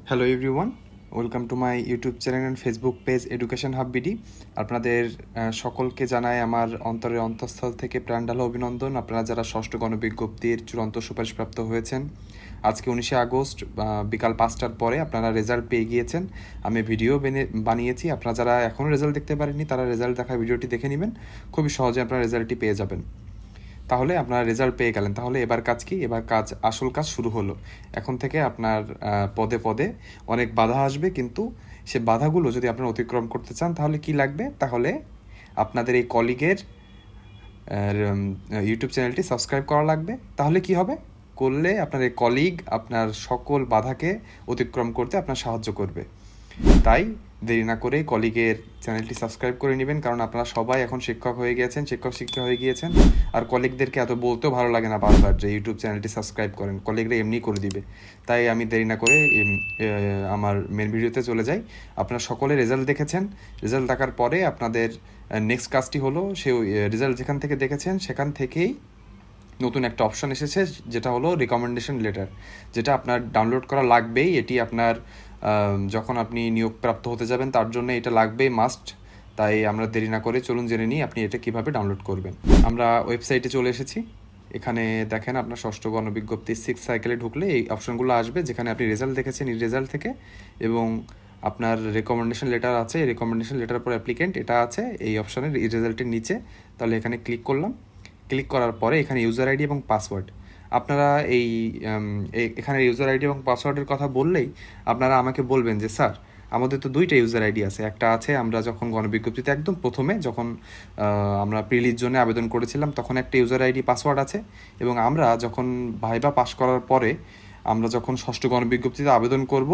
Hello everyone, welcome to my YouTube channel and Facebook page education hub BD. আপনাদের সকলকে জানাই আমার অন্তরের অন্তঃস্থল থেকে প্রাণঢালা অভিনন্দন। আপনারা যারা ষষ্ঠ গণবিজ্ঞপ্তির চূড়ান্ত সুপারিশপ্রাপ্ত হয়েছেন, আজকে 19শে আগস্ট বিকাল 5টার পরে আপনারা রেজাল্ট পেয়ে গিয়েছেন। আমি ভিডিও বানিয়েছি, আপনারা যারা এখনও রেজাল্ট দেখতে পারেননি তারা রেজাল্ট দেখার ভিডিওটি দেখে নেবেন, খুবই সহজে আপনারা রেজাল্টটি পেয়ে যাবেন। তাহলে আপনারা রেজাল্ট পেয়ে গেলেন। তাহলে এবার কাজ কি? এবার আসল কাজ শুরু হলো। এখন থেকে আপনার পদে পদে অনেক বাধা আসবে, কিন্তু সে বাধাগুলো যদি আপনারা অতিক্রম করতে চান তাহলে কি লাগবে? তাহলে আপনাদের এই কলিগের ইউটিউব চ্যানেলটি সাবস্ক্রাইব করা লাগবে। তাহলে কি হবে? করলে আপনার এই কলিগ আপনার সকল বাধাকে অতিক্রম করতে আপনার সাহায্য করবে। তাই দেরি না করে কলিগের চ্যানেলটি সাবস্ক্রাইব করে নেবেন, কারণ আপনারা সবাই এখন শিক্ষক হয়ে গিয়েছেন, শিক্ষা হয়ে গিয়েছেন। আর কলিগদেরকে এত বলতেও ভালো লাগে না বারবার যে ইউটিউব চ্যানেলটি সাবস্ক্রাইব করেন, কলিগরা এমনি করে দিবে। তাই আমি দেরি না করে আমার মেন ভিডিওতে চলে যাই। আপনারা সকলে রেজাল্ট দেখেছেন। রেজাল্ট দেখার পরে আপনাদের নেক্সট কাজটি হলো, সে রেজাল্ট যেখান থেকে দেখেছেন সেখান থেকেই নতুন একটা অপশন এসেছে, যেটা হলো রিকমেন্ডেশন লেটার, যেটা আপনার ডাউনলোড করা লাগবেই। এটি আপনার যখন আপনি নিয়োগপ্রাপ্ত হতে যাবেন তার জন্য এটা লাগবেই, মাস্ট। তাই আমরা দেরি না করে চলুন জেনে নিই আপনি এটা কিভাবে ডাউনলোড করবেন। আমরা ওয়েবসাইটে চলে এসেছি। এখানে দেখেন আপনার ষষ্ঠ গণবিজ্ঞপ্তি 6 সাইকেলে ঢুকলে এই অপশনগুলো আসবে, যেখানে আপনি রেজাল্ট দেখেছেন এই রেজাল্ট থেকে, এবং আপনার রেকমেন্ডেশন লেটার আছে, এই রেকমেন্ডেশন লেটার পর অ্যাপ্লিকেন্ট এটা আছে এই অপশনের এই রেজাল্টের নিচে। তাহলে এখানে ক্লিক করলাম। ক্লিক করার পরে এখানে ইউজার আইডি এবং পাসওয়ার্ড, আপনারা এখানে ইউজার আইডি এবং পাসওয়ার্ডের কথা বললেই আপনারা আমাকে বলবেন যে স্যার আমাদের তো দুইটা ইউজার আইডি আছে। একটা আছে আমরা যখন গণবিজ্ঞপ্তিতে একদম প্রথমে যখন আমরা প্রিলির জন্য আবেদন করেছিলাম তখন একটা ইউজার আইডি পাসওয়ার্ড আছে, এবং আমরা যখন ভাইবা পাস করার পরে আমরা যখন ষষ্ঠ গণবিজ্ঞপ্তিতে আবেদন করব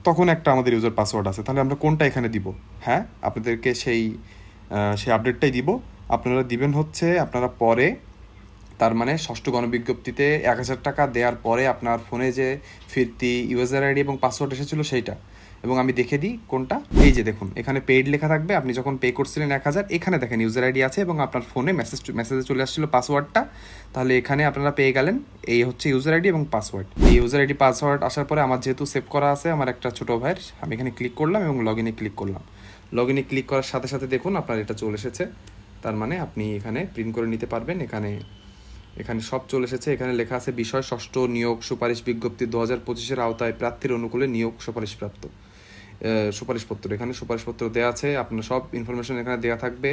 তখন একটা আমাদের ইউজার পাসওয়ার্ড আছে। তাহলে আমরা কোনটা এখানে দিব? হ্যাঁ, আপনাদেরকে সেই আপডেটটাই দিব। আপনারা দিবেন হচ্ছে আপনারা পরে, তার মানে ষষ্ঠ গণবিজ্ঞপ্তিতে 1000 টাকা দেওয়ার পরে আপনার ফোনে যে ফিরতি ইউজার আইডি এবং পাসওয়ার্ড এসেছিলো সেইটা। এবং আমি দেখে দিই কোনটা। এই যে দেখুন, এখানে পেইড লেখা থাকবে। আপনি যখন পে করছিলেন 1000, এখানে দেখেন ইউজার আইডি আছে এবং আপনার ফোনে মেসেজে চলে আসছিল পাসওয়ার্ডটা। তাহলে এখানে আপনারা পেয়ে গেলেন, এই হচ্ছে ইউজার আইডি এবং পাসওয়ার্ড। এই ইউজার আইডি পাসওয়ার্ড আসার পরে আমার যেহেতু সেভ করা আছে আমার একটা ছোটো ভাইয়ের, আমি এখানে ক্লিক করলাম এবং লগ ইনে ক্লিক করলাম। লগ ইনে ক্লিক করার সাথে সাথে দেখুন আপনার এটা চলে এসেছে। তার মানে আপনি এখানে প্রিন্ট করে নিতে পারবেন। এখানে সব চলে এসেছে। এখানে লেখা আছে বিষয় ষষ্ঠ নিয়োগ সুপারিশ বিজ্ঞপ্তি 2025-এর আওতায় প্রার্থীর অনুকূলে নিয়োগ সুপারিশপ্রাপ্ত সুপারিশপত্র। এখানে সুপারিশপত্র দেওয়া আছে, আপনার সব ইনফরমেশন এখানে দেওয়া থাকবে।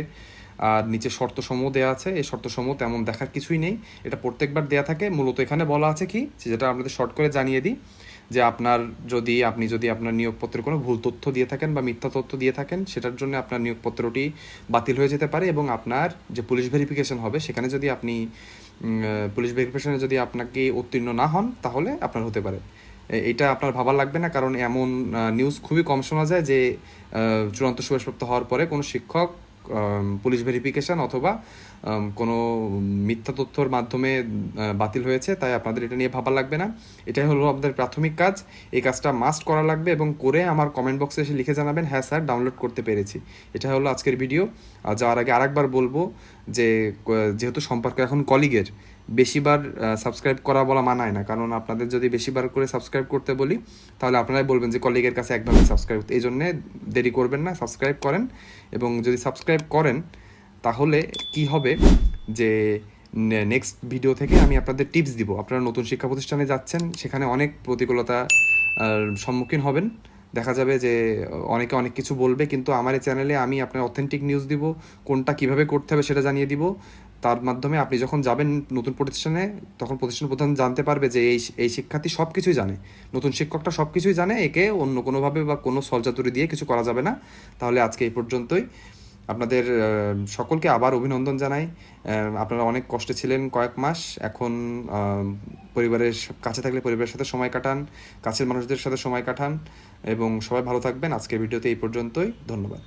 আর নিচে শর্তসমূহ দেওয়া আছে। এই শর্তসমূহ তেমন দেখার কিছুই নেই, এটা প্রত্যেকবার দেওয়া থাকে। মূলত এখানে বলা আছে কি, যেটা আপনাদের শর্ট করে জানিয়ে দিই, যে আপনি যদি আপনার নিয়োগপত্রে কোনো ভুল তথ্য দিয়ে থাকেন বা মিথ্যা তথ্য দিয়ে থাকেন, সেটার জন্য আপনার নিয়োগপত্রটি বাতিল হয়ে যেতে পারে। এবং আপনার যে পুলিশ ভেরিফিকেশন হবে সেখানে যদি আপনি পুলিশ ভেরিফিকেশনে যদি আপনাকে উত্তীর্ণ না হন তাহলে আপনার হতে পারে। এটা আপনার ভাবা লাগবে না, কারণ এমন নিউজ খুবই কম শোনা যায় যে চূড়ান্ত সুপারিশপ্রাপ্ত হওয়ার পরে কোনো শিক্ষক পুলিশ ভেরিফিকেশন অথবা কোনো মিথ্যা তথ্যর মাধ্যমে বাতিল হয়েছে। তাই আপনাদের এটা নিয়ে ভাবা লাগবে না। এটাই হলো আপনাদের প্রাথমিক কাজ। এই কাজটা মাস্ট করা লাগবে, এবং করে আমার কমেন্ট বক্সে এসে লিখে জানাবেন হ্যাঁ স্যার ডাউনলোড করতে পেরেছি। এটা হলো আজকের ভিডিও। আর যাওয়ার আগে আরেকবার বলবো যে যেহেতু সম্পর্ক এখন কলিগের, বেশিবার সাবস্ক্রাইব করা বলা মানায় না, কারণ আপনাদের যদি বেশিবার করে সাবস্ক্রাইব করতে বলি তাহলে আপনারাই বলবেন যে কলিগের কাছে একভাবে সাবস্ক্রাইব। এই জন্যে দেরি করবেন না, সাবস্ক্রাইব করেন। এবং যদি সাবস্ক্রাইব করেন তাহলে কি হবে, যে নেক্সট ভিডিও থেকে আমি আপনাদের টিপস দিব। আপনারা নতুন শিক্ষা প্রতিষ্ঠানে যাচ্ছেন, সেখানে অনেক প্রতিকূলতা সম্মুখীন হবেন। দেখা যাবে যে অনেকে অনেক কিছু বলবে, কিন্তু আমার এই চ্যানেলে আমি আপনার অথেন্টিক নিউজ দিব, কোনটা কিভাবে করতে হবে সেটা জানিয়ে দিব। তার মাধ্যমে আপনি যখন যাবেন নতুন প্রতিষ্ঠানে, তখন প্রতিষ্ঠান প্রধান জানতে পারবে যে এই শিক্ষার্থী সব কিছুই জানে, নতুন শিক্ষকটা সব কিছুই জানে, একে অন্য কোনোভাবে বা কোনো সলচাতুরি দিয়ে কিছু করা যাবে না। তাহলে আজকে এই পর্যন্তই। আপনাদের সকলকে আবার অভিনন্দন জানাই। আপনারা অনেক কষ্টে ছিলেন কয়েক মাস, এখন পরিবারের কাছে থাকলে পরিবারের সাথে সময় কাটান, কাছের মানুষদের সাথে সময় কাটান, এবং সবাই ভালো থাকবেন। আজকের ভিডিওতে এই পর্যন্তই। ধন্যবাদ।